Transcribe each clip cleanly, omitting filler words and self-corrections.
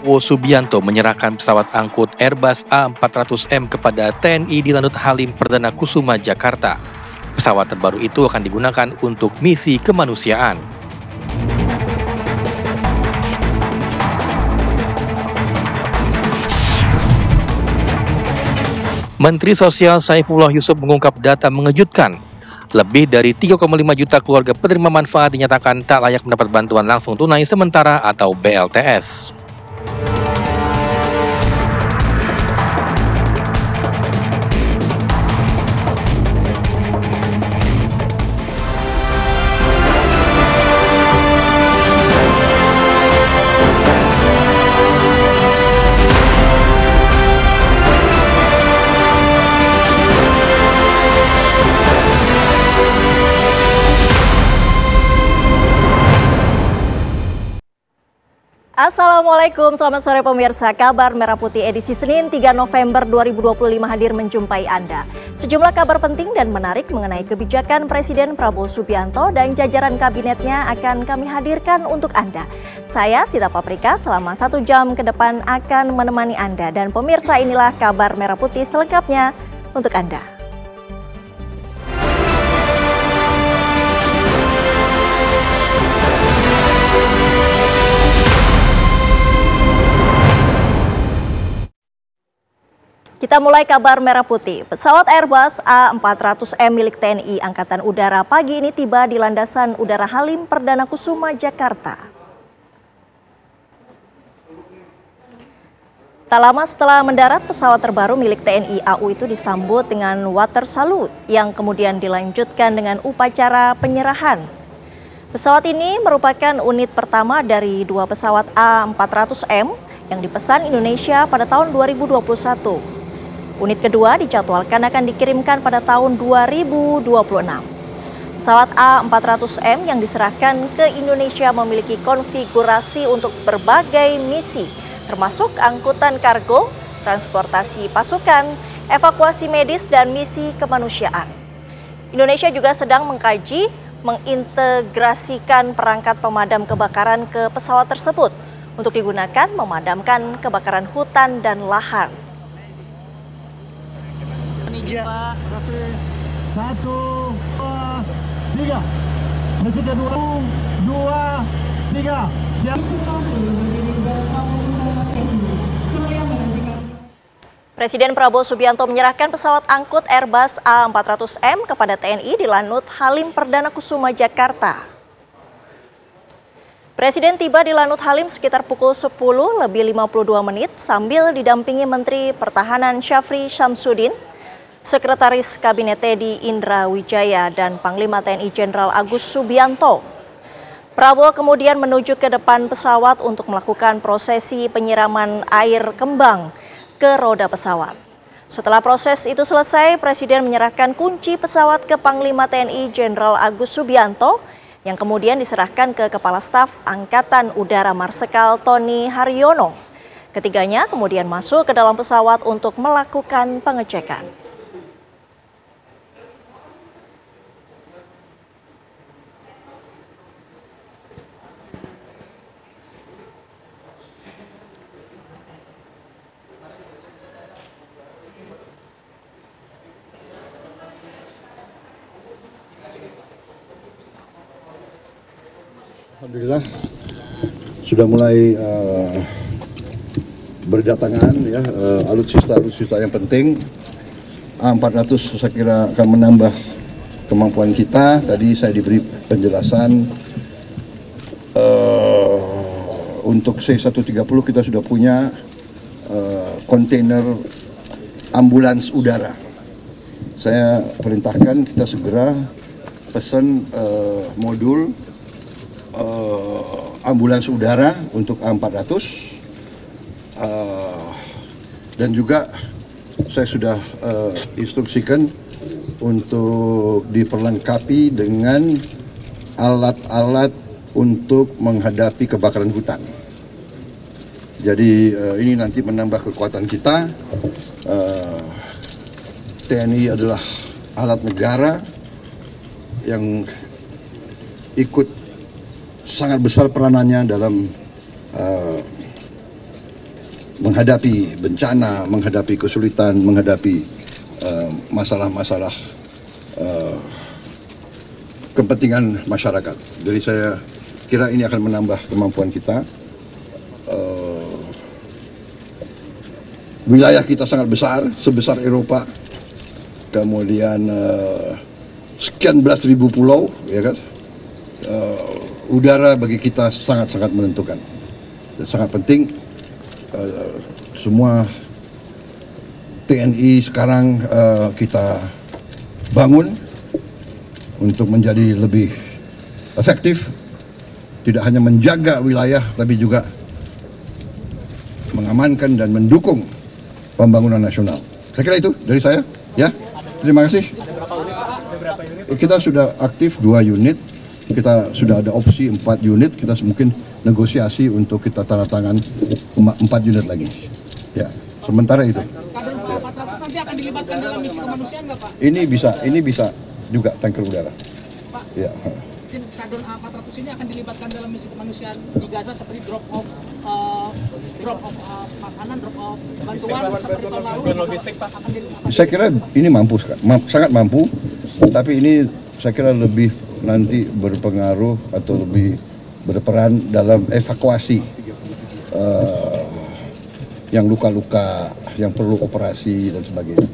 Prabowo Subianto menyerahkan pesawat angkut Airbus A400M kepada TNI di Lanut Halim Perdana Kusuma, Jakarta. Pesawat terbaru itu akan digunakan untuk misi kemanusiaan. Menteri Sosial Saifullah Yusuf mengungkap data mengejutkan. Lebih dari 3,5 juta keluarga penerima manfaat dinyatakan tak layak mendapat bantuan langsung tunai sementara atau BLTS. Assalamualaikum, selamat sore pemirsa. Kabar Merah Putih edisi Senin 3 November 2025 hadir menjumpai Anda. Sejumlah kabar penting dan menarik mengenai kebijakan Presiden Prabowo Subianto dan jajaran kabinetnya akan kami hadirkan untuk Anda. Saya Sita Paprika selama 1 jam ke depan akan menemani Anda. Dan pemirsa, inilah kabar Merah Putih selengkapnya untuk Anda. Kita mulai kabar Merah Putih. Pesawat Airbus A400M milik TNI Angkatan Udara pagi ini tiba di Landasan Udara Halim Perdana Kusuma, Jakarta. Tak lama setelah mendarat, pesawat terbaru milik TNI AU itu disambut dengan water salute yang kemudian dilanjutkan dengan upacara penyerahan. Pesawat ini merupakan unit pertama dari 2 pesawat A400M yang dipesan Indonesia pada tahun 2021. Unit kedua dijadwalkan akan dikirimkan pada tahun 2026. Pesawat A400M yang diserahkan ke Indonesia memiliki konfigurasi untuk berbagai misi, termasuk angkutan kargo, transportasi pasukan, evakuasi medis, dan misi kemanusiaan. Indonesia juga sedang mengkaji mengintegrasikan perangkat pemadam kebakaran ke pesawat tersebut untuk digunakan memadamkan kebakaran hutan dan lahan. Ya, kasih. 1, 2, 3. Sesi kedua, 2, 3. Siap. Presiden Prabowo Subianto menyerahkan pesawat angkut Airbus A400M kepada TNI di Lanut Halim Perdana Kusuma, Jakarta. Presiden tiba di Lanut Halim sekitar pukul 10:52 sambil didampingi Menteri Pertahanan Syafri Syamsuddin, Sekretaris Kabinet Teddy Indra Wijaya, dan Panglima TNI Jenderal Agus Subianto. Prabowo kemudian menuju ke depan pesawat untuk melakukan prosesi penyiraman air kembang ke roda pesawat. Setelah proses itu selesai, Presiden menyerahkan kunci pesawat ke Panglima TNI Jenderal Agus Subianto yang kemudian diserahkan ke Kepala Staf Angkatan Udara Marsikal Tony Haryono. Ketiganya kemudian masuk ke dalam pesawat untuk melakukan pengecekan. Alhamdulillah sudah mulai berdatangan ya alutsista yang penting. A400 saya kira akan menambah kemampuan kita. Tadi saya diberi penjelasan untuk C-130 kita sudah punya kontainer ambulans udara. Saya perintahkan kita segera pesan modul ambulans udara untuk A400 dan juga saya sudah instruksikan untuk diperlengkapi dengan alat-alat untuk menghadapi kebakaran hutan. Jadi ini nanti menambah kekuatan kita. TNI adalah alat negara yang ikut sangat besar peranannya dalam menghadapi bencana, menghadapi kesulitan, menghadapi masalah-masalah kepentingan masyarakat. Jadi saya kira ini akan menambah kemampuan kita. Wilayah kita sangat besar, sebesar Eropa. Kemudian sekian belas ribu pulau, ya kan? Udara bagi kita sangat-sangat menentukan. Dan sangat penting semua TNI sekarang kita bangun untuk menjadi lebih efektif, tidak hanya menjaga wilayah tapi juga mengamankan dan mendukung pembangunan nasional. Saya kira itu dari saya, ya. Terima kasih. Kita sudah aktif 2 unit, kita sudah ada opsi 4 unit, kita mungkin negosiasi untuk kita tanda tangan 4 unit lagi. Ya, sementara itu. Kader 400 nanti akan dilibatkan dalam misi kemanusiaan nggak, Pak? Ini bisa juga tanker udara. Pak, ya. Skadron A400 ini akan dilibatkan dalam misi kemanusiaan di Gaza seperti drop off makanan, drop off bantuan seperti tahun lalu. Logistik, Pak. Saya kira ini sangat mampu, tapi ini saya kira lebih nanti berpengaruh atau lebih berperan dalam evakuasi yang luka-luka, yang perlu operasi dan sebagainya.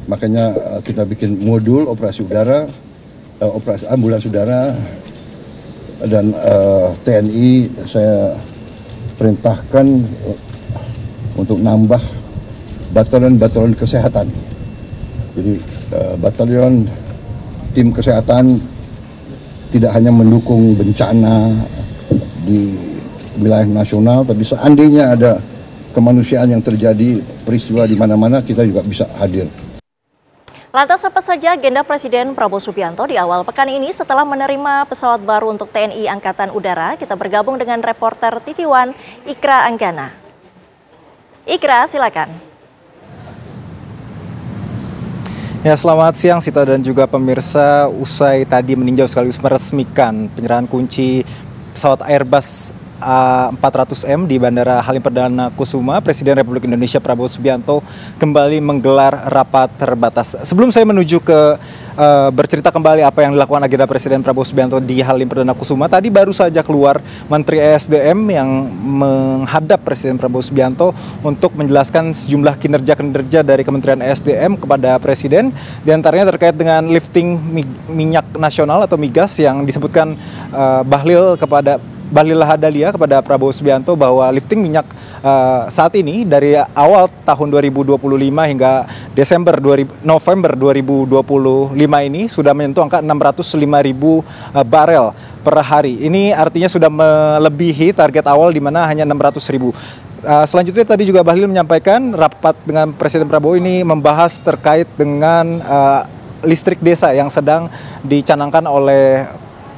Makanya kita bikin modul operasi udara, operasi ambulans udara, dan TNI saya perintahkan untuk nambah batalion kesehatan. Jadi batalion tim kesehatan tidak hanya mendukung bencana di wilayah nasional, tapi seandainya ada kemanusiaan yang terjadi, peristiwa di mana-mana, kita juga bisa hadir. Lantas apa saja agenda Presiden Prabowo Subianto di awal pekan ini setelah menerima pesawat baru untuk TNI Angkatan Udara? Kita bergabung dengan reporter TV One Ikra Anggana. Ikra, silakan. Ya, selamat siang Sita dan juga pemirsa. Usai tadi meninjau sekaligus meresmikan penyerahan kunci pesawat Airbus A400M di Bandara Halim Perdana Kusuma, Presiden Republik Indonesia Prabowo Subianto kembali menggelar rapat terbatas. Sebelum saya menuju ke bercerita kembali apa yang dilakukan agenda Presiden Prabowo Subianto di Halim Perdana Kusuma, tadi baru saja keluar Menteri ESDM yang menghadap Presiden Prabowo Subianto untuk menjelaskan sejumlah kinerja-kinerja dari Kementerian ESDM kepada Presiden, diantaranya terkait dengan lifting minyak nasional atau migas yang disebutkan Bahlil Lahadalia kepada Prabowo Subianto bahwa lifting minyak saat ini dari awal tahun 2025 hingga November 2025 ini sudah menyentuh angka 605.000 barel per hari. Ini artinya sudah melebihi target awal di mana hanya 600.000. Selanjutnya tadi juga Bahlil menyampaikan rapat dengan Presiden Prabowo ini membahas terkait dengan listrik desa yang sedang dicanangkan oleh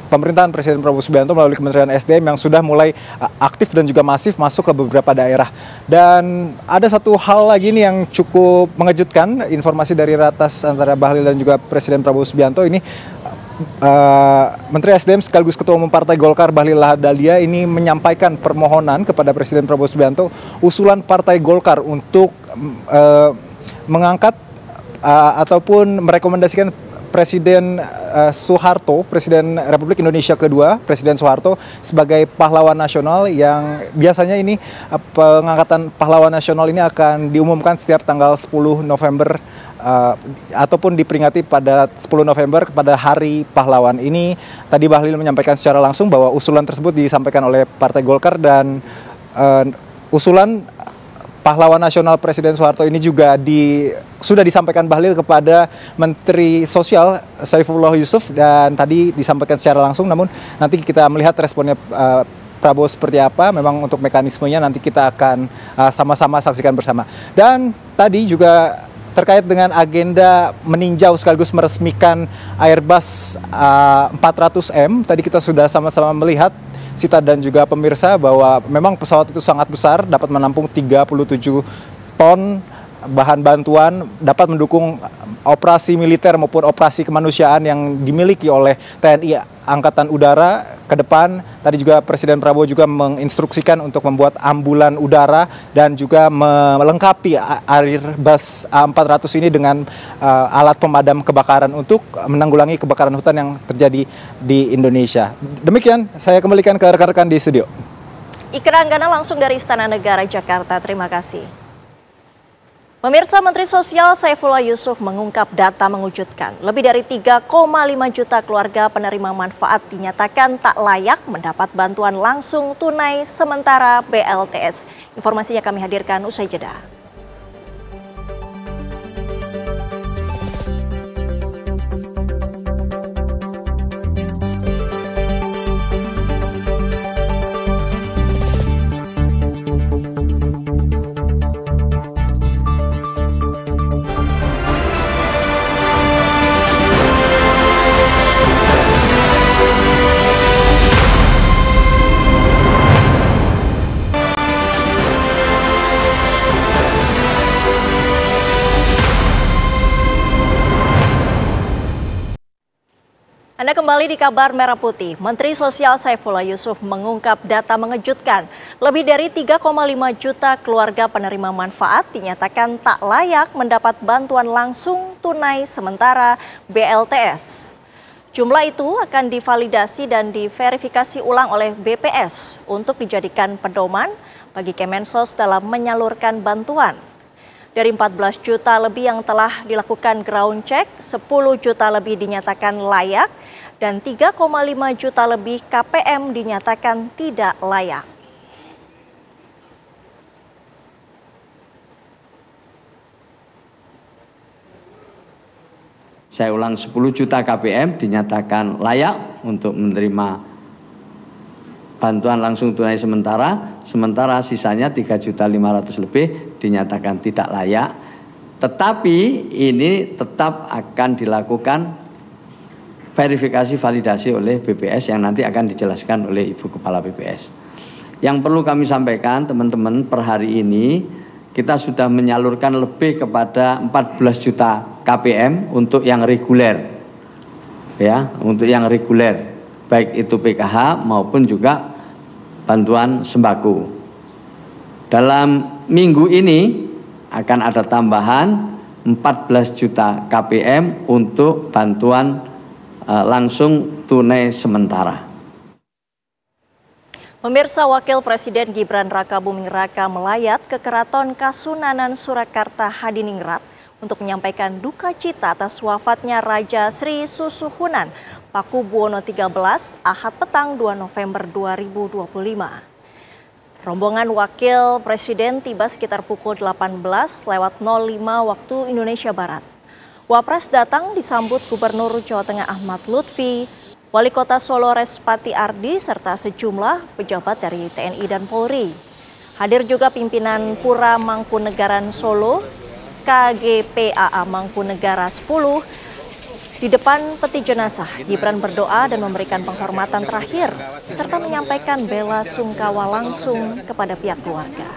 pemerintahan Presiden Prabowo Subianto melalui Kementerian SDM yang sudah mulai aktif dan juga masif masuk ke beberapa daerah. Dan ada satu hal lagi nih yang cukup mengejutkan, informasi dari ratas antara Bahlil dan juga Presiden Prabowo Subianto ini. Menteri SDM sekaligus Ketua Umum Partai Golkar Bahlil Lahadalia ini menyampaikan permohonan kepada Presiden Prabowo Subianto usulan Partai Golkar untuk mengangkat ataupun merekomendasikan Presiden Soeharto, Presiden Republik Indonesia kedua, Presiden Soeharto sebagai pahlawan nasional yang biasanya ini pengangkatan pahlawan nasional ini akan diumumkan setiap tanggal 10 November ataupun diperingati pada 10 November kepada Hari Pahlawan. Ini tadi Bahlil menyampaikan secara langsung bahwa usulan tersebut disampaikan oleh Partai Golkar dan usulan pahlawan nasional Presiden Soeharto ini juga sudah disampaikan Bahlil kepada Menteri Sosial Saifullah Yusuf dan tadi disampaikan secara langsung, namun nanti kita melihat responnya Prabowo seperti apa. Memang untuk mekanismenya nanti kita akan sama-sama saksikan bersama. Dan tadi juga terkait dengan agenda meninjau sekaligus meresmikan Airbus 400M, tadi kita sudah sama-sama melihat Sita dan juga pemirsa bahwa memang pesawat itu sangat besar, dapat menampung 37 ton bahan bantuan, dapat mendukung operasi militer maupun operasi kemanusiaan yang dimiliki oleh TNI Angkatan Udara ke depan. Tadi juga Presiden Prabowo juga menginstruksikan untuk membuat ambulan udara dan juga melengkapi Airbus A400 ini dengan alat pemadam kebakaran untuk menanggulangi kebakaran hutan yang terjadi di Indonesia. Demikian, saya kembalikan ke rekan-rekan di studio. Ikra Anggana langsung dari Istana Negara, Jakarta. Terima kasih. Pemirsa, Menteri Sosial Saifullah Yusuf mengungkap data mengejutkan. Lebih dari 3,5 juta keluarga penerima manfaat dinyatakan tak layak mendapat bantuan langsung tunai sementara BLTS. Informasinya kami hadirkan usai jeda. Anda kembali di Kabar Merah Putih. Menteri Sosial Saifullah Yusuf mengungkap data mengejutkan. Lebih dari 3,5 juta keluarga penerima manfaat dinyatakan tak layak mendapat bantuan langsung tunai sementara BLTS. Jumlah itu akan divalidasi dan diverifikasi ulang oleh BPS untuk dijadikan pedoman bagi Kemensos dalam menyalurkan bantuan. Dari 14 juta lebih yang telah dilakukan ground check, 10 juta lebih dinyatakan layak, dan 3,5 juta lebih KPM dinyatakan tidak layak. Saya ulang, 10 juta KPM dinyatakan layak untuk menerima bantuan langsung tunai sementara sisanya 3.500.000 lebih dinyatakan tidak layak. Tetapi ini tetap akan dilakukan verifikasi validasi oleh BPS yang nanti akan dijelaskan oleh Ibu Kepala BPS. Yang perlu kami sampaikan teman-teman, per hari ini kita sudah menyalurkan lebih kepada 14 juta KPM untuk yang reguler. Ya, untuk yang reguler, baik itu PKH maupun juga bantuan sembako. Dalam minggu ini akan ada tambahan 14 juta KPM untuk bantuan langsung tunai sementara. Pemirsa, Wakil Presiden Gibran Rakabuming Raka melayat ke Keraton Kasunanan Surakarta Hadiningrat untuk menyampaikan duka cita atas wafatnya Raja Sri Susuhunan Pakubuwono XIII Ahad petang 2 November 2025. Rombongan Wakil Presiden tiba sekitar pukul 18.05 waktu Indonesia Barat. Wapres datang disambut Gubernur Jawa Tengah Ahmad Lutfi, Wali Kota Solo Respati Ardi, serta sejumlah pejabat dari TNI dan Polri. Hadir juga pimpinan Pura Mangkunegaran Solo, KGPAA Mangkunegara 10. Di depan peti jenazah, Gibran berdoa dan memberikan penghormatan terakhir, serta menyampaikan bela sungkawa langsung kepada pihak keluarga.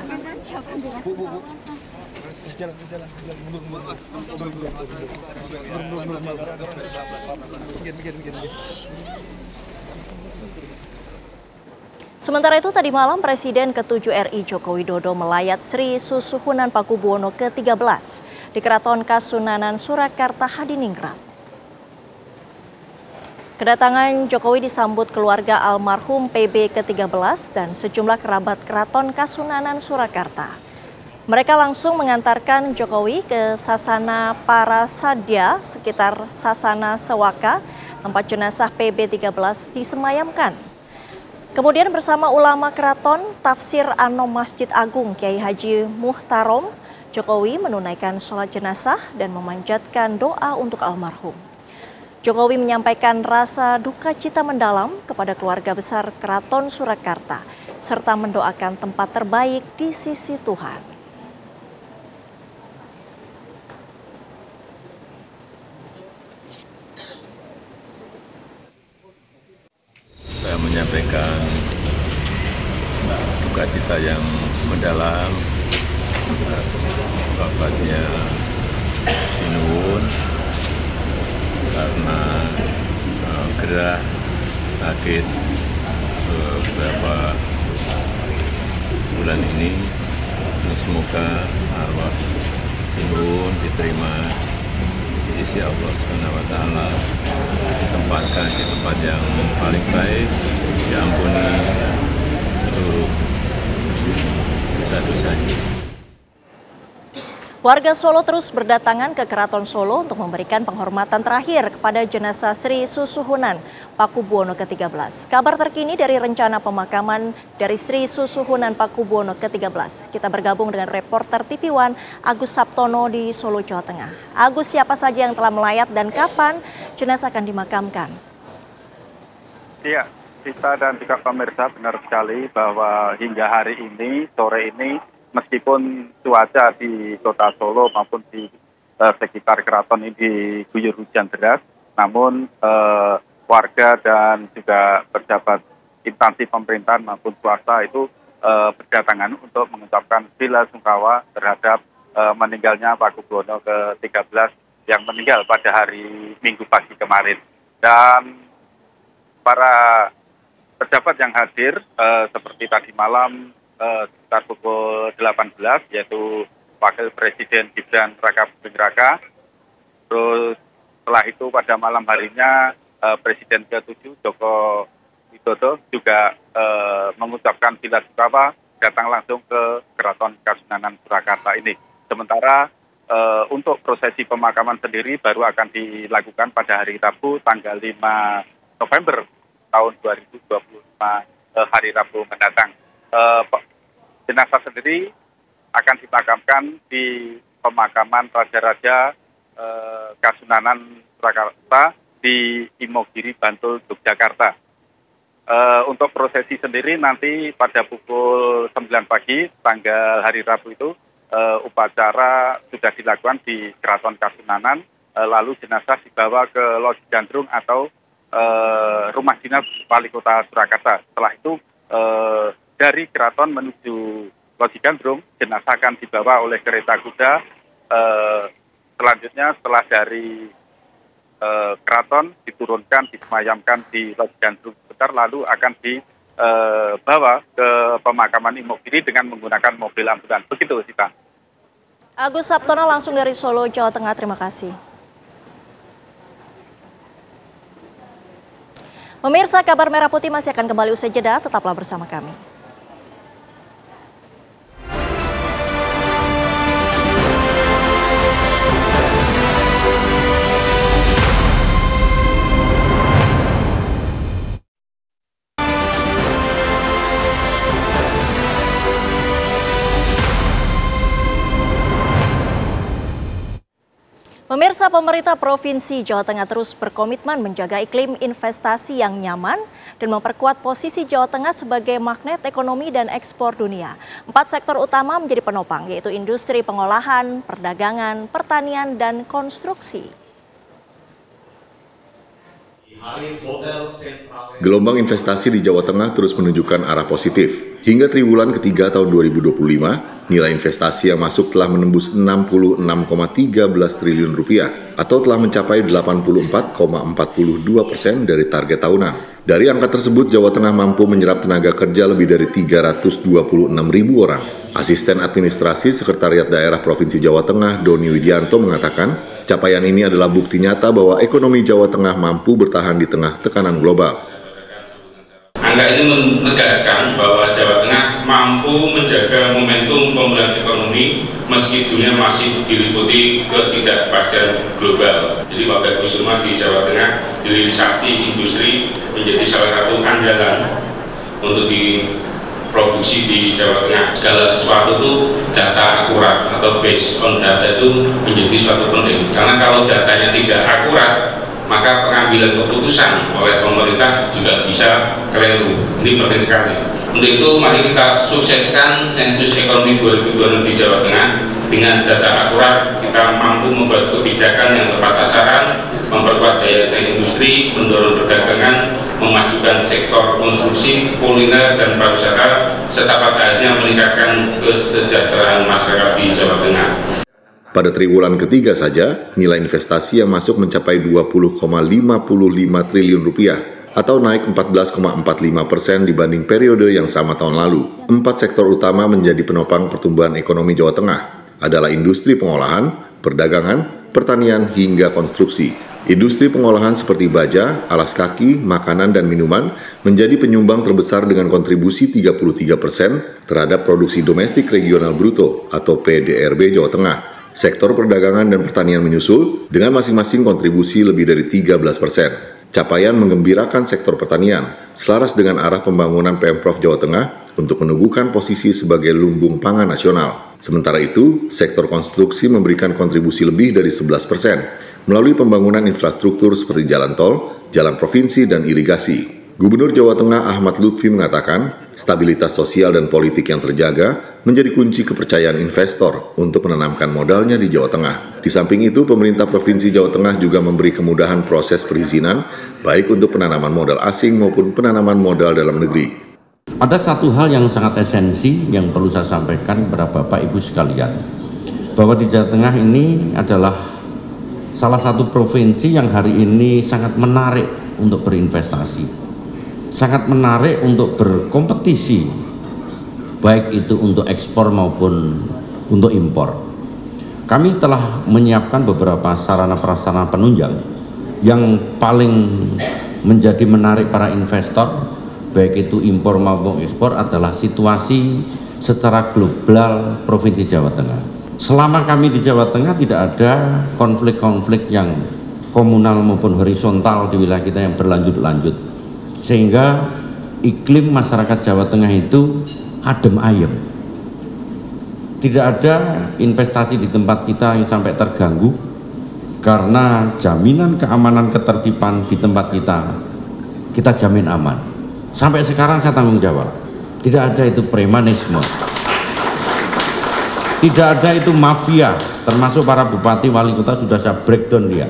Sementara itu, tadi malam Presiden ke-7 RI Joko Widodo melayat Sri Susuhunan Pakubuwono ke-13 di Keraton Kasunanan Surakarta Hadiningrat. Kedatangan Jokowi disambut keluarga almarhum PB ke-13 dan sejumlah kerabat Keraton Kasunanan Surakarta. Mereka langsung mengantarkan Jokowi ke Sasana Parasadya sekitar Sasana Sewaka, tempat jenazah PB13 disemayamkan. Kemudian bersama ulama keraton, Tafsir Anom Masjid Agung Kiai Haji Muhtarom, Jokowi menunaikan sholat jenazah dan memanjatkan doa untuk almarhum. Jokowi menyampaikan rasa duka cita mendalam kepada keluarga besar Keraton Surakarta, serta mendoakan tempat terbaik di sisi Tuhan. Saya menyampaikan duka cita yang mendalam atas wafatnya Sinuwun karena gerah sakit beberapa bulan ini. Semoga arwah Sinun diterima di sisi Allah SWT, ditempatkan di tempat yang paling baik, diampuni seluruh dosa-dosanya. Warga Solo terus berdatangan ke Keraton Solo untuk memberikan penghormatan terakhir kepada jenazah Sri Susuhunan Pakubuwono ke-13. Kabar terkini dari rencana pemakaman dari Sri Susuhunan Pakubuwono ke-13. Kita bergabung dengan reporter TV One Agus Saptono di Solo, Jawa Tengah. Agus, siapa saja yang telah melayat dan kapan jenazah akan dimakamkan? Iya, kita dan juga pemirsa benar sekali bahwa hingga hari ini, sore ini, meskipun cuaca di kota Solo maupun di sekitar keraton ini diguyur hujan deras, namun warga dan juga pejabat instansi pemerintahan maupun swasta itu berdatangan untuk mengucapkan bela sungkawa terhadap meninggalnya Pakubuwono ke-13 yang meninggal pada hari Minggu pagi kemarin. Dan para pejabat yang hadir seperti tadi malam sekitar pukul 18, yaitu Wakil Presiden Gibran Rakabuming Raka. Terus setelah itu pada malam harinya Presiden ke-7 Joko Widodo juga mengucapkan bela sungkawa datang langsung ke Keraton Kasunanan Surakarta ini. Sementara untuk prosesi pemakaman sendiri baru akan dilakukan pada hari Rabu tanggal 5 November tahun 2025, hari Rabu mendatang. Jenazah sendiri akan dimakamkan di pemakaman Raja-Raja Kasunanan Surakarta di Imogiri, Bantul, Yogyakarta. Untuk prosesi sendiri nanti pada pukul 9 pagi tanggal hari Rabu itu upacara sudah dilakukan di Keraton Kasunanan, lalu jenazah dibawa ke Loji Gandrung atau rumah dinas Wali Kota Surakarta. Setelah itu dari keraton menuju Loji Gandrung, jenazah akan dibawa oleh kereta kuda. Selanjutnya setelah dari keraton diturunkan, disemayamkan di Loji Gandrung sebentar, lalu akan dibawa ke pemakaman Imogiri dengan menggunakan mobil ambulan. Begitu, Sita. Agus Saptono langsung dari Solo, Jawa Tengah. Terima kasih. Pemirsa, kabar Merah Putih masih akan kembali usai jeda. Tetaplah bersama kami. Pemirsa, pemerintah Provinsi Jawa Tengah terus berkomitmen menjaga iklim investasi yang nyaman dan memperkuat posisi Jawa Tengah sebagai magnet ekonomi dan ekspor dunia. 4 sektor utama menjadi penopang, yaitu industri pengolahan, perdagangan, pertanian, dan konstruksi. Gelombang investasi di Jawa Tengah terus menunjukkan arah positif. Hingga triwulan ketiga tahun 2025, nilai investasi yang masuk telah menembus 66,13 triliun rupiah atau telah mencapai 84,42% dari target tahunan. Dari angka tersebut, Jawa Tengah mampu menyerap tenaga kerja lebih dari 326.000 orang. Asisten Administrasi Sekretariat Daerah Provinsi Jawa Tengah, Doni Widianto, mengatakan capaian ini adalah bukti nyata bahwa ekonomi Jawa Tengah mampu bertahan di tengah tekanan global. Angka ini menegaskan bahwa Jawa Tengah mampu menjaga momentum pemulihan ekonomi meski dunia masih diliputi ketidakpastian global. Jadi Bapak Ibu semua di Jawa Tengah, hilirisasi industri menjadi salah satu andalan untuk diproduksi di Jawa Tengah. Segala sesuatu itu data akurat atau based on data itu menjadi suatu penting. Karena kalau datanya tidak akurat, maka pengambilan keputusan oleh pemerintah juga bisa keliru. Ini penting sekali. Untuk itu mari kita sukseskan sensus ekonomi 2026 di Jawa Tengah. Dengan data akurat kita mampu membuat kebijakan yang tepat sasaran, memperkuat daya saing industri, mendorong perdagangan, memajukan sektor konstruksi, kuliner, dan pariwisata, serta pada akhirnya meningkatkan kesejahteraan masyarakat di Jawa Tengah. Pada triwulan ketiga saja, nilai investasi yang masuk mencapai 20,55 triliun rupiah atau naik 14,45% dibanding periode yang sama tahun lalu. 4 sektor utama menjadi penopang pertumbuhan ekonomi Jawa Tengah, adalah industri pengolahan, perdagangan, pertanian, hingga konstruksi. Industri pengolahan seperti baja, alas kaki, makanan, dan minuman menjadi penyumbang terbesar dengan kontribusi 33% terhadap produksi domestik regional bruto atau PDRB Jawa Tengah. Sektor perdagangan dan pertanian menyusul dengan masing-masing kontribusi lebih dari 13%. Capaian menggembirakan sektor pertanian, selaras dengan arah pembangunan Pemprov Jawa Tengah untuk meneguhkan posisi sebagai lumbung pangan nasional. Sementara itu, sektor konstruksi memberikan kontribusi lebih dari 11% melalui pembangunan infrastruktur seperti jalan tol, jalan provinsi, dan irigasi. Gubernur Jawa Tengah Ahmad Lutfi mengatakan, stabilitas sosial dan politik yang terjaga menjadi kunci kepercayaan investor untuk menanamkan modalnya di Jawa Tengah. Di samping itu, pemerintah Provinsi Jawa Tengah juga memberi kemudahan proses perizinan, baik untuk penanaman modal asing maupun penanaman modal dalam negeri. Ada satu hal yang sangat esensi yang perlu saya sampaikan kepada Bapak Ibu sekalian, bahwa di Jawa Tengah ini adalah salah satu provinsi yang hari ini sangat menarik untuk berinvestasi. Sangat menarik untuk berkompetisi, baik itu untuk ekspor maupun untuk impor. Kami telah menyiapkan beberapa sarana prasarana penunjang yang paling menjadi menarik para investor, baik itu impor maupun ekspor, adalah situasi secara global Provinsi Jawa Tengah. Selama kami di Jawa Tengah tidak ada konflik-konflik yang komunal maupun horizontal di wilayah kita yang berlanjut-lanjut, sehingga iklim masyarakat Jawa Tengah itu adem ayem. Tidak ada investasi di tempat kita yang sampai terganggu, karena jaminan keamanan ketertiban di tempat kita jamin aman. Sampai sekarang saya tanggung jawab, tidak ada itu premanisme, tidak ada itu mafia, termasuk para bupati wali kota sudah saya breakdown dia.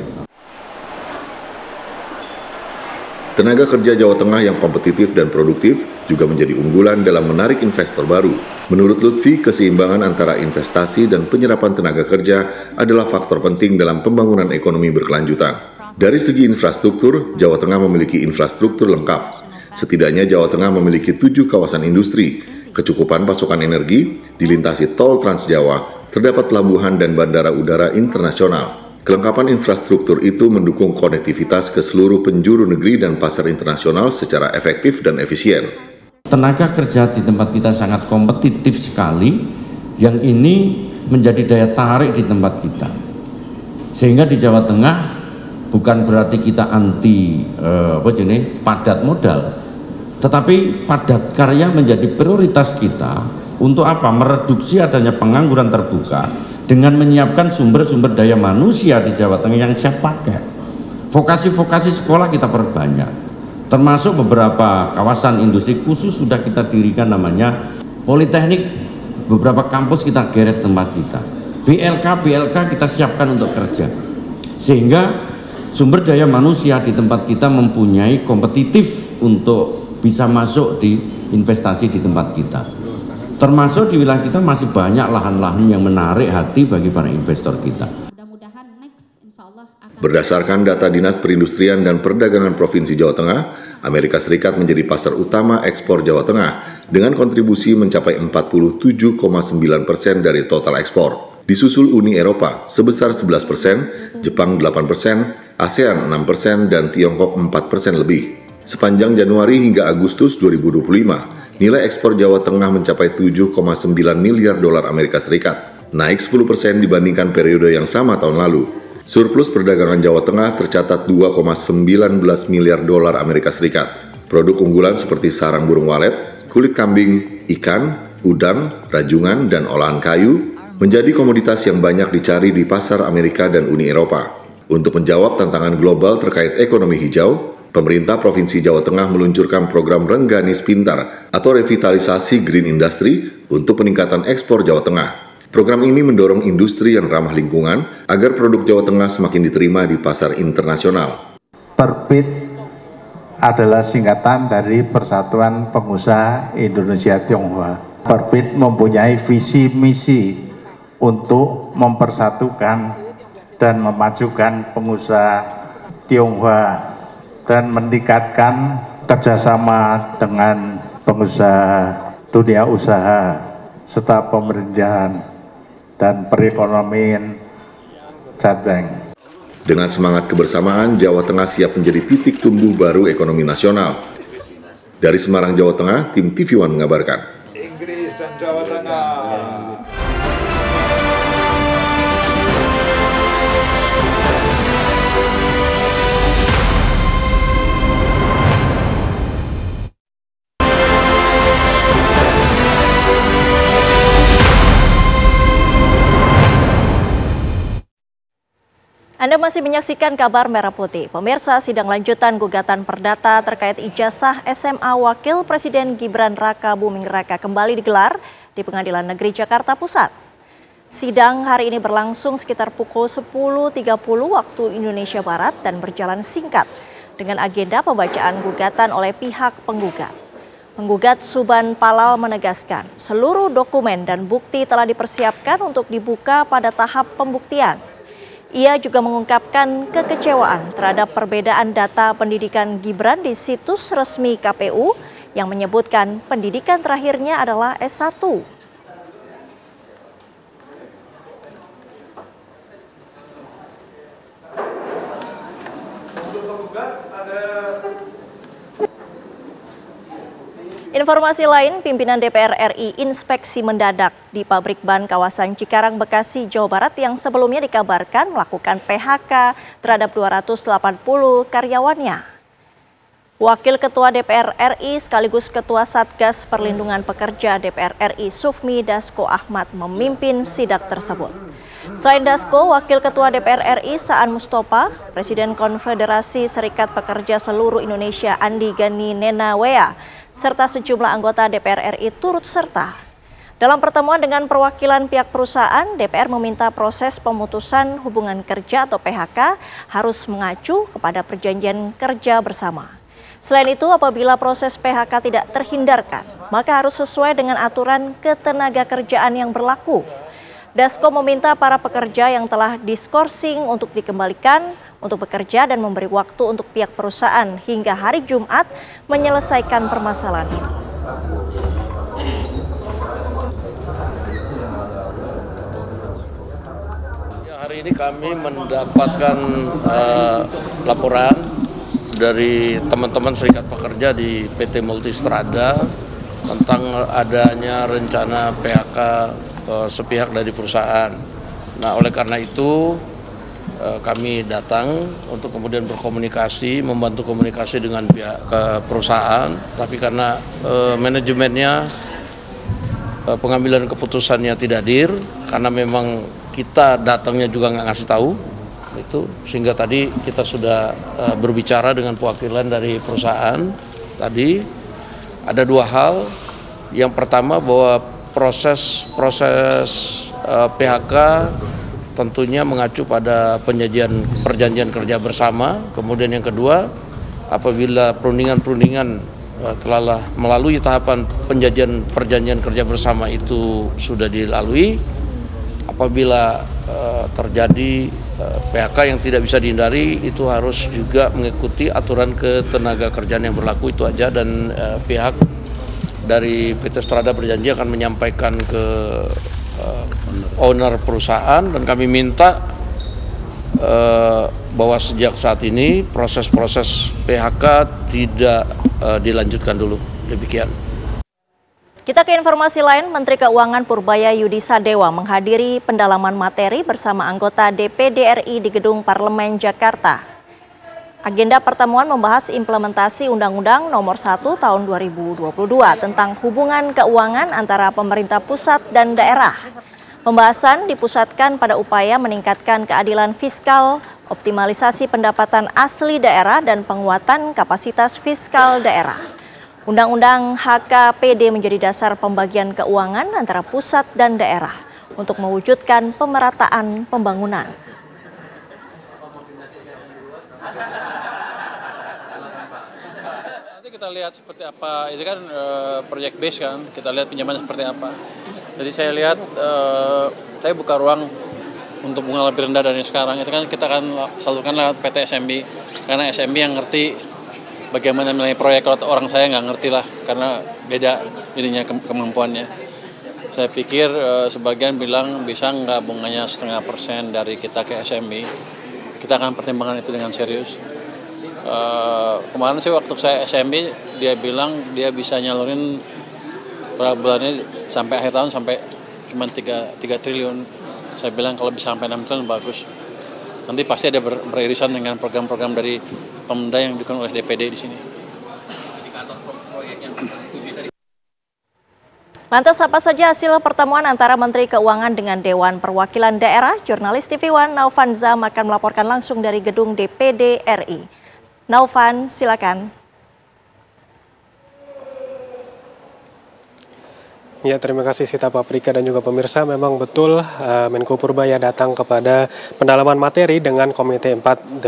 Tenaga kerja Jawa Tengah yang kompetitif dan produktif juga menjadi unggulan dalam menarik investor baru. Menurut Lutfi, keseimbangan antara investasi dan penyerapan tenaga kerja adalah faktor penting dalam pembangunan ekonomi berkelanjutan. Dari segi infrastruktur, Jawa Tengah memiliki infrastruktur lengkap. Setidaknya Jawa Tengah memiliki 7 kawasan industri, kecukupan pasokan energi, dilintasi tol Trans Jawa, terdapat pelabuhan dan bandara udara internasional. Kelengkapan infrastruktur itu mendukung konektivitas ke seluruh penjuru negeri dan pasar internasional secara efektif dan efisien. Tenaga kerja di tempat kita sangat kompetitif sekali, yang ini menjadi daya tarik di tempat kita. Sehingga di Jawa Tengah bukan berarti kita anti padat modal, tetapi padat karya menjadi prioritas kita untuk apa? Mereduksi adanya pengangguran terbuka dengan menyiapkan sumber-sumber daya manusia di Jawa Tengah yang siap pakai. Vokasi-vokasi sekolah kita perbanyak, termasuk beberapa kawasan industri khusus sudah kita dirikan, namanya Politeknik, beberapa kampus kita geret tempat kita. BLK kita siapkan untuk kerja, sehingga sumber daya manusia di tempat kita mempunyai kompetitif untuk bisa masuk di investasi di tempat kita. Termasuk di wilayah kita masih banyak lahan-lahan yang menarik hati bagi para investor kita. Berdasarkan data Dinas Perindustrian dan Perdagangan Provinsi Jawa Tengah, Amerika Serikat menjadi pasar utama ekspor Jawa Tengah dengan kontribusi mencapai 47,9% dari total ekspor. Disusul Uni Eropa sebesar 11%, Jepang 8%, ASEAN 6%, dan Tiongkok 4% lebih. Sepanjang Januari hingga Agustus 2025, nilai ekspor Jawa Tengah mencapai 7,9 miliar dolar Amerika Serikat, naik 10% dibandingkan periode yang sama tahun lalu. Surplus perdagangan Jawa Tengah tercatat 2,19 miliar dolar Amerika Serikat. Produk unggulan seperti sarang burung walet, kulit kambing, ikan, udang, rajungan, dan olahan kayu menjadi komoditas yang banyak dicari di pasar Amerika dan Uni Eropa. Untuk menjawab tantangan global terkait ekonomi hijau, pemerintah Provinsi Jawa Tengah meluncurkan program Rengganis Pintar atau revitalisasi green industry untuk peningkatan ekspor Jawa Tengah. Program ini mendorong industri yang ramah lingkungan agar produk Jawa Tengah semakin diterima di pasar internasional. Perbit adalah singkatan dari Persatuan Pengusaha Indonesia Tionghoa. Perbit mempunyai visi misi untuk mempersatukan dan memajukan pengusaha Tionghoa dan meningkatkan kerjasama dengan pengusaha, dunia usaha, serta pemerintahan dan perekonomian Jateng. Dengan semangat kebersamaan, Jawa Tengah siap menjadi titik tumbuh baru ekonomi nasional. Dari Semarang, Jawa Tengah, tim TV One mengabarkan. Inggris dan Jawa Tengah. Anda masih menyaksikan kabar Merah Putih. Pemirsa, sidang lanjutan gugatan perdata terkait ijazah SMA Wakil Presiden Gibran Raka Buming Raka kembali digelar di Pengadilan Negeri Jakarta Pusat. Sidang hari ini berlangsung sekitar pukul 10.30 waktu Indonesia Barat dan berjalan singkat dengan agenda pembacaan gugatan oleh pihak penggugat. Penggugat Suban Palal menegaskan seluruh dokumen dan bukti telah dipersiapkan untuk dibuka pada tahap pembuktian. Ia juga mengungkapkan kekecewaan terhadap perbedaan data pendidikan Gibran di situs resmi KPU yang menyebutkan pendidikan terakhirnya adalah S1. Informasi lain, pimpinan DPR RI inspeksi mendadak di pabrik ban kawasan Cikarang, Bekasi, Jawa Barat yang sebelumnya dikabarkan melakukan PHK terhadap 280 karyawannya. Wakil Ketua DPR RI sekaligus Ketua Satgas Perlindungan Pekerja DPR RI Sufmi Dasko Ahmad memimpin sidak tersebut. Selain Dasko, Wakil Ketua DPR RI Saan Mustopa, Presiden Konfederasi Serikat Pekerja Seluruh Indonesia Andi Gani Nenawea, serta sejumlah anggota DPR RI turut serta. Dalam pertemuan dengan perwakilan pihak perusahaan, DPR meminta proses pemutusan hubungan kerja atau PHK harus mengacu kepada perjanjian kerja bersama. Selain itu, apabila proses PHK tidak terhindarkan, maka harus sesuai dengan aturan ketenagakerjaan yang berlaku. Dasko meminta para pekerja yang telah diskorsing untuk dikembalikan untuk bekerja dan memberi waktu untuk pihak perusahaan hingga hari Jumat menyelesaikan permasalahan ini. Hari ini kami mendapatkan laporan dari teman-teman serikat pekerja di PT Multistrada tentang adanya rencana PHK sepihak dari perusahaan. Nah, oleh karena itu kami datang untuk kemudian berkomunikasi, membantu komunikasi dengan pihak perusahaan. Tapi karena manajemennya pengambilan keputusannya tidak hadir, karena memang kita datangnya juga nggak ngasih tahu, itu sehingga tadi kita sudah berbicara dengan perwakilan dari perusahaan. Tadi ada dua hal. Yang pertama bahwa proses PHK tentunya mengacu pada perjanjian kerja bersama. Kemudian yang kedua, apabila perundingan telah melalui tahapan perjanjian kerja bersama itu sudah dilalui, apabila terjadi PHK yang tidak bisa dihindari, itu harus juga mengikuti aturan ketenagakerjaan yang berlaku, itu aja. Dan pihak dari PT Strada berjanji akan menyampaikan ke owner perusahaan, dan kami minta bahwa sejak saat ini proses-proses PHK tidak dilanjutkan dulu. Demikian. Kita ke informasi lain, Menteri Keuangan Purbaya Yudi Sadewa menghadiri pendalaman materi bersama anggota DPD RI di Gedung Parlemen Jakarta. Agenda pertemuan membahas implementasi Undang-Undang Nomor 1 Tahun 2022 tentang hubungan keuangan antara pemerintah pusat dan daerah. Pembahasan dipusatkan pada upaya meningkatkan keadilan fiskal, optimalisasi pendapatan asli daerah, dan penguatan kapasitas fiskal daerah. Undang-Undang HKPD menjadi dasar pembagian keuangan antara pusat dan daerah untuk mewujudkan pemerataan pembangunan. Nanti kita lihat seperti apa, itu kan project base kan, kita lihat pinjaman seperti apa. Jadi saya lihat, saya buka ruang untuk bunga lebih rendah dari sekarang, itu kan kita akan salurkan lewat PT SMB, karena SMB yang ngerti bagaimana menilai proyek kalau orang saya nggak ngerti lah, karena beda jadinya kemampuannya. Saya pikir sebagian bilang bisa nggak bunganya 0,5% dari kita ke SME. Kita akan pertimbangkan itu dengan serius. Kemarin sih waktu saya SME, dia bilang dia bisa nyalurin berapa bulannya sampai akhir tahun sampai cuma 3 triliun. Saya bilang kalau bisa sampai 6 triliun bagus. Nanti pasti ada beririsan dengan program-program dari Pemda yang didukung oleh DPD di sini. Lantas apa saja hasil pertemuan antara Menteri Keuangan dengan Dewan Perwakilan Daerah? Jurnalis TV One Naufan Zam akan melaporkan langsung dari gedung DPD RI. Naufan, silakan. Ya, terima kasih Sita Paprika dan juga pemirsa. Memang betul Menko Purbaya datang kepada pendalaman materi dengan Komite 4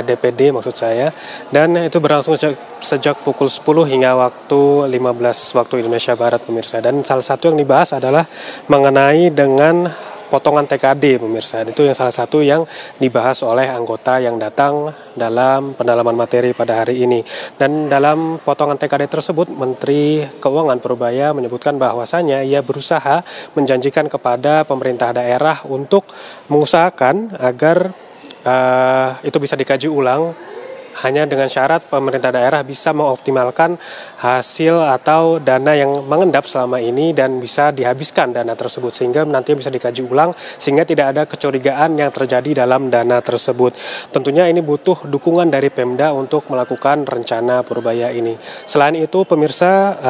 DPD maksud saya. Dan itu berlangsung sejak pukul 10 hingga waktu 15 waktu Indonesia Barat, pemirsa. Dan salah satu yang dibahas adalah mengenai dengan potongan TKD, pemirsa. Itu yang salah satu yang dibahas oleh anggota yang datang dalam pendalaman materi pada hari ini. Dan dalam potongan TKD tersebut, Menteri Keuangan Purbaya menyebutkan bahwasannya ia berusaha menjanjikan kepada pemerintah daerah untuk mengusahakan agar itu bisa dikaji ulang, hanya dengan syarat pemerintah daerah bisa mengoptimalkan hasil atau dana yang mengendap selama ini dan bisa dihabiskan dana tersebut sehingga nanti bisa dikaji ulang sehingga tidak ada kecurigaan yang terjadi dalam dana tersebut. Tentunya ini butuh dukungan dari Pemda untuk melakukan rencana Purbaya ini. Selain itu, pemirsa,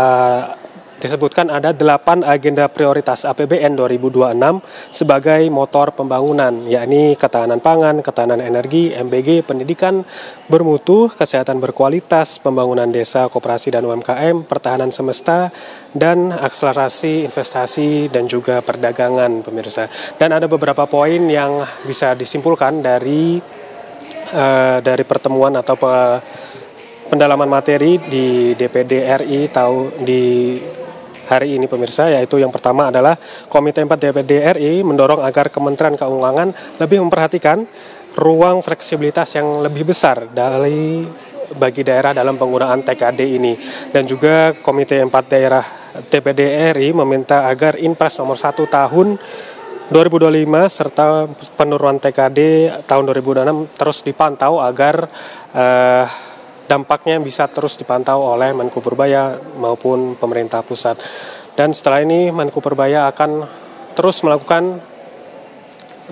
disebutkan ada 8 agenda prioritas APBN 2026 sebagai motor pembangunan, yakni ketahanan pangan, ketahanan energi, MBG, pendidikan bermutu, kesehatan berkualitas, pembangunan desa, koperasi dan UMKM, pertahanan semesta, dan akselerasi investasi dan juga perdagangan, pemirsa. Dan ada beberapa poin yang bisa disimpulkan dari pertemuan atau pendalaman materi di DPD RI di hari ini, pemirsa, yaitu yang pertama adalah Komite 4 DPD RI mendorong agar Kementerian Keuangan lebih memperhatikan ruang fleksibilitas yang lebih besar bagi daerah dalam penggunaan TKD ini. Dan juga Komite 4 daerah DPD RI meminta agar Inpres nomor 1 tahun 2025 serta penurunan TKD tahun 2026 terus dipantau agar dampaknya bisa terus dipantau oleh Menko Purbaya maupun pemerintah pusat. Dan setelah ini Menko Purbaya akan terus melakukan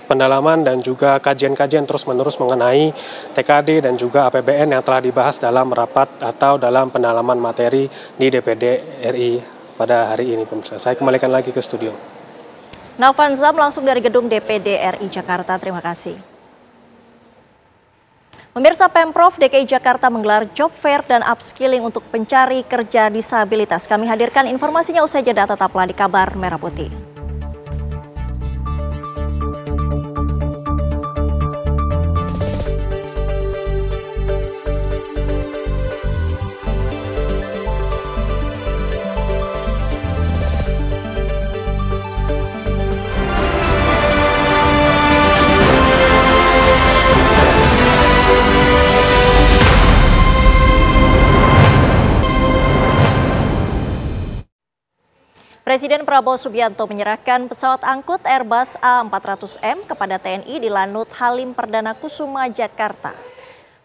pendalaman dan juga kajian-kajian terus-menerus mengenai TKD dan juga APBN yang telah dibahas dalam rapat atau dalam pendalaman materi di DPD RI pada hari ini, pemirsa. Saya kembalikan lagi ke studio. Naufan Zam langsung dari gedung DPD RI Jakarta. Terima kasih. Pemirsa, Pemprov DKI Jakarta menggelar job fair dan upskilling untuk pencari kerja disabilitas. Kami hadirkan informasinya usai jeda, tetaplah di Kabar Merah Putih. Presiden Prabowo Subianto menyerahkan pesawat angkut Airbus A400M kepada TNI di Lanut Halim Perdana Kusuma, Jakarta.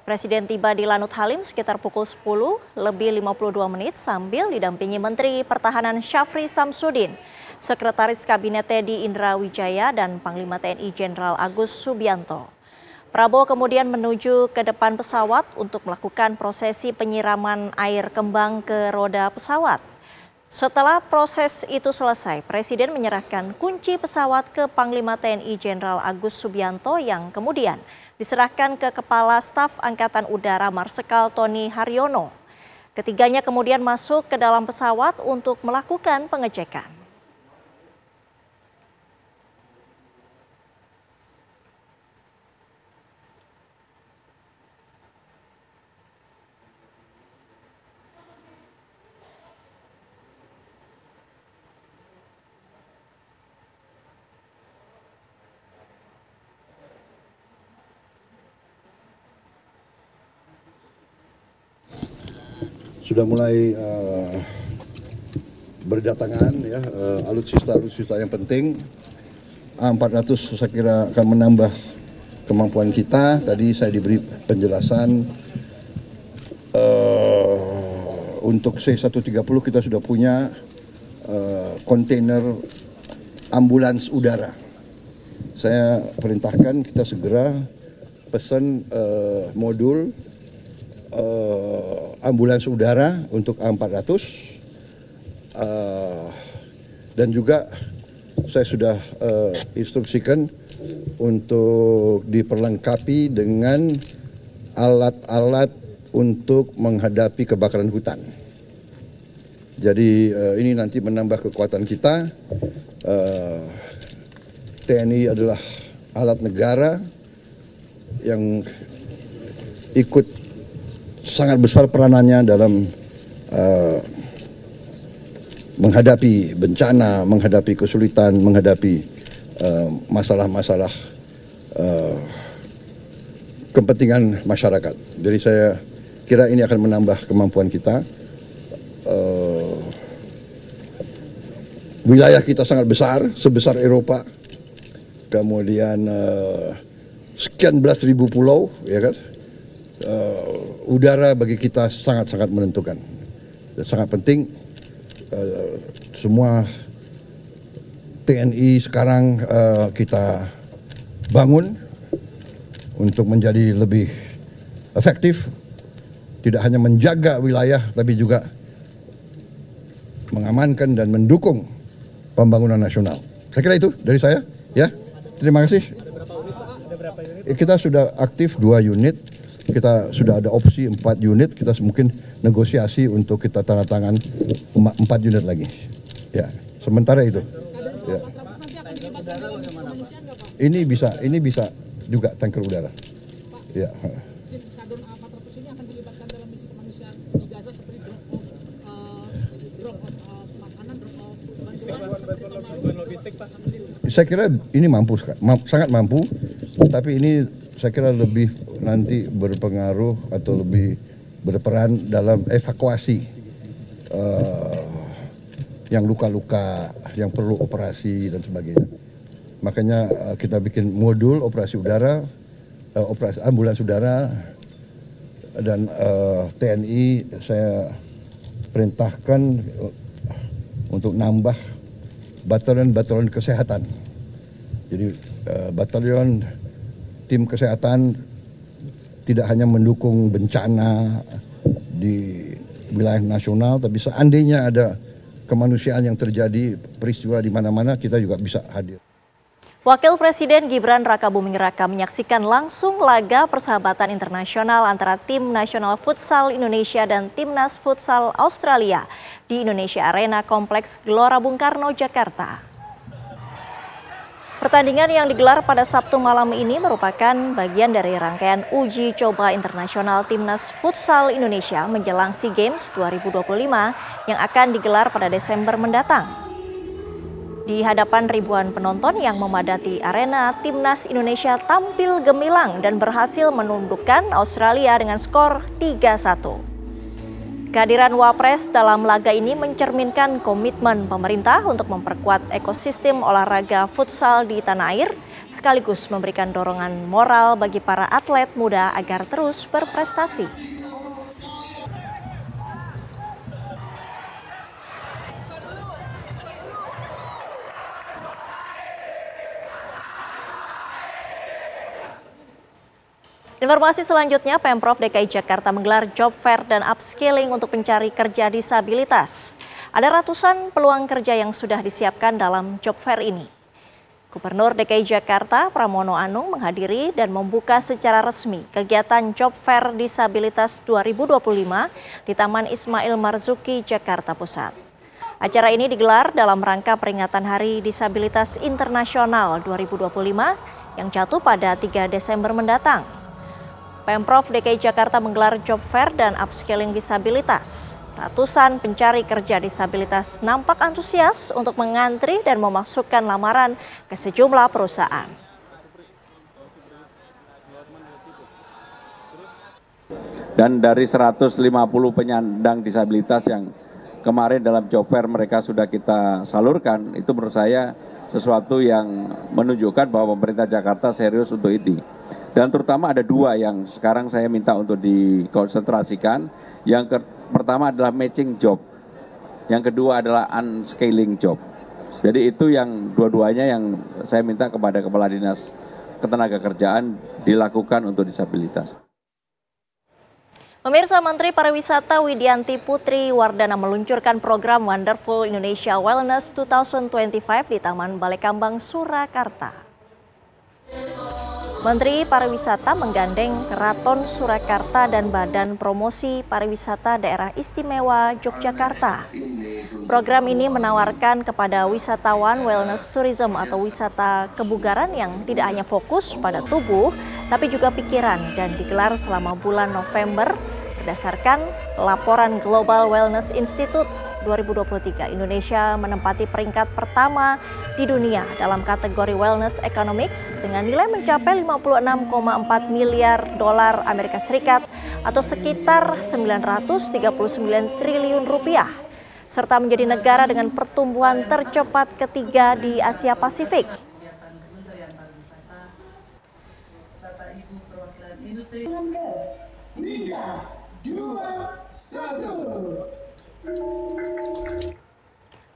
Presiden tiba di Lanut Halim sekitar pukul 10:52 sambil didampingi Menteri Pertahanan Syafri Samsudin, Sekretaris Kabinet Teddy Indra Wijaya, dan Panglima TNI Jenderal Agus Subianto. Prabowo kemudian menuju ke depan pesawat untuk melakukan prosesi penyiraman air kembang ke roda pesawat. Setelah proses itu selesai, Presiden menyerahkan kunci pesawat ke Panglima TNI Jenderal Agus Subianto yang kemudian diserahkan ke Kepala Staf Angkatan Udara Marsikal Tony Haryono. Ketiganya kemudian masuk ke dalam pesawat untuk melakukan pengecekan. sudah mulai berdatangan ya, alutsista yang penting. A400 saya kira akan menambah kemampuan kita. Tadi saya diberi penjelasan untuk C-130 kita sudah punya kontainer ambulans udara. Saya perintahkan kita segera pesan modul ambulans udara untuk A400 dan juga saya sudah instruksikan untuk diperlengkapi dengan alat-alat untuk menghadapi kebakaran hutan. Jadi ini nanti menambah kekuatan kita. TNI adalah alat negara yang ikut sangat besar peranannya dalam menghadapi bencana, menghadapi kesulitan, menghadapi masalah-masalah kepentingan masyarakat. Jadi saya kira ini akan menambah kemampuan kita. Wilayah kita sangat besar, sebesar Eropa. Kemudian sekian belas ribu pulau, ya kan? Udara bagi kita sangat-sangat menentukan. Dan sangat penting semua TNI sekarang kita bangun untuk menjadi lebih efektif, tidak hanya menjaga wilayah tapi juga mengamankan dan mendukung pembangunan nasional. Saya kira itu dari saya, ya. Terima kasih. Kita sudah aktif 2 unit, kita sudah ada opsi 4 unit, kita mungkin negosiasi untuk kita tanda tangan 4 unit lagi. Ya, sementara itu. Ya. Ini bisa juga tanker udara. Ya. Skadron A400 ini akan dilibatkan dalam misi kemanusiaan di Gaza seperti drop makanan, drop bantuan logistik, Pak. Saya kira ini mampu, sangat mampu, tapi ini saya kira lebih nanti berpengaruh atau lebih berperan dalam evakuasi yang luka-luka, yang perlu operasi dan sebagainya. Makanya kita bikin modul operasi udara, operasi ambulans udara, dan TNI saya perintahkan untuk nambah batalion kesehatan. Jadi batalion tim kesehatan tidak hanya mendukung bencana di wilayah nasional, tapi seandainya ada kemanusiaan yang terjadi, peristiwa di mana-mana, kita juga bisa hadir. Wakil Presiden Gibran Rakabuming Raka menyaksikan langsung laga persahabatan internasional antara Tim Nasional Futsal Indonesia dan Timnas Futsal Australia di Indonesia Arena Kompleks Gelora Bung Karno, Jakarta. Pertandingan yang digelar pada Sabtu malam ini merupakan bagian dari rangkaian uji coba internasional Timnas Futsal Indonesia menjelang SEA Games 2025 yang akan digelar pada Desember mendatang. Di hadapan ribuan penonton yang memadati arena, Timnas Indonesia tampil gemilang dan berhasil menundukkan Australia dengan skor 3-1. Kehadiran Wapres dalam laga ini mencerminkan komitmen pemerintah untuk memperkuat ekosistem olahraga futsal di tanah air, sekaligus memberikan dorongan moral bagi para atlet muda agar terus berprestasi. Informasi selanjutnya, Pemprov DKI Jakarta menggelar job fair dan upskilling untuk pencari kerja disabilitas. Ada ratusan peluang kerja yang sudah disiapkan dalam job fair ini. Gubernur DKI Jakarta Pramono Anung menghadiri dan membuka secara resmi kegiatan job fair disabilitas 2025 di Taman Ismail Marzuki, Jakarta Pusat. Acara ini digelar dalam rangka peringatan Hari Disabilitas Internasional 2025 yang jatuh pada 3 Desember mendatang. Pemprov DKI Jakarta menggelar job fair dan upskilling disabilitas. Ratusan pencari kerja disabilitas nampak antusias untuk mengantri dan memasukkan lamaran ke sejumlah perusahaan. Dan dari 150 penyandang disabilitas yang kemarin dalam job fair mereka sudah kita salurkan, itu menurut saya sesuatu yang menunjukkan bahwa pemerintah Jakarta serius untuk itu. Dan terutama ada dua yang sekarang saya minta untuk dikonsentrasikan. Yang pertama adalah matching job, yang kedua adalah unscaling job. Jadi itu yang dua-duanya yang saya minta kepada Kepala Dinas Ketenagakerjaan dilakukan untuk disabilitas. Pemirsa, Menteri Pariwisata Widianti Putri Wardana meluncurkan program Wonderful Indonesia Wellness 2025 di Taman Balai Kambang, Surakarta. Menteri Pariwisata menggandeng Keraton Surakarta dan Badan Promosi Pariwisata Daerah Istimewa Yogyakarta. Program ini menawarkan kepada wisatawan wellness tourism atau wisata kebugaran yang tidak hanya fokus pada tubuh, tapi juga pikiran, dan digelar selama bulan November berdasarkan laporan Global Wellness Institute 2023. Indonesia menempati peringkat pertama di dunia dalam kategori Wellness Economics dengan nilai mencapai 56,4 miliar dolar Amerika Serikat atau sekitar 939 triliun rupiah, serta menjadi negara dengan pertumbuhan tercepat ketiga di Asia Pasifik.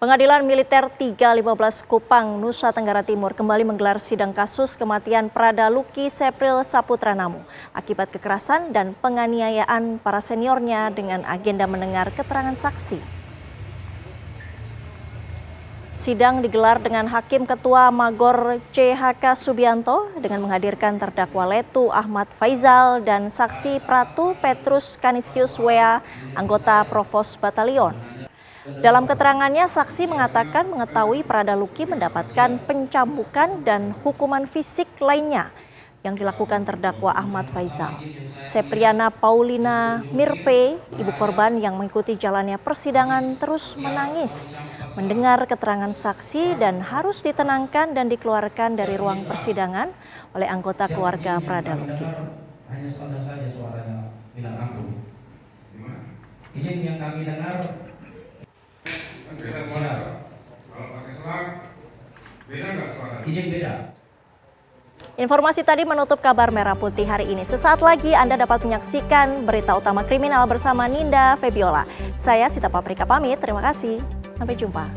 Pengadilan Militer 315 Kupang, Nusa Tenggara Timur kembali menggelar sidang kasus kematian Prada Luki Sepril Saputranamo akibat kekerasan dan penganiayaan para seniornya dengan agenda mendengar keterangan saksi. Sidang digelar dengan Hakim Ketua Magor CHK Subianto dengan menghadirkan terdakwa Letu Ahmad Faizal dan saksi Pratu Petrus Kanisius Wea, anggota Provos Batalion. Dalam keterangannya, saksi mengatakan mengetahui Prada Luki mendapatkan pencambukan dan hukuman fisik lainnya yang dilakukan terdakwa Ahmad Faizal. Sepriana Paulina Mirpe, ibu korban yang mengikuti jalannya persidangan, terus menangis mendengar keterangan saksi dan harus ditenangkan dan dikeluarkan dari ruang persidangan oleh anggota keluarga Prada Luki. Hanya sepotong saja suaranya bilang ampun. Izin yang kami dengar. Kalau pakai selang, beda nggak suara? Izin beda. Informasi tadi menutup kabar Merah Putih hari ini. Sesaat lagi Anda dapat menyaksikan berita utama kriminal bersama Ninda Febiola. Saya Sita Paprika pamit, terima kasih. Sampai jumpa.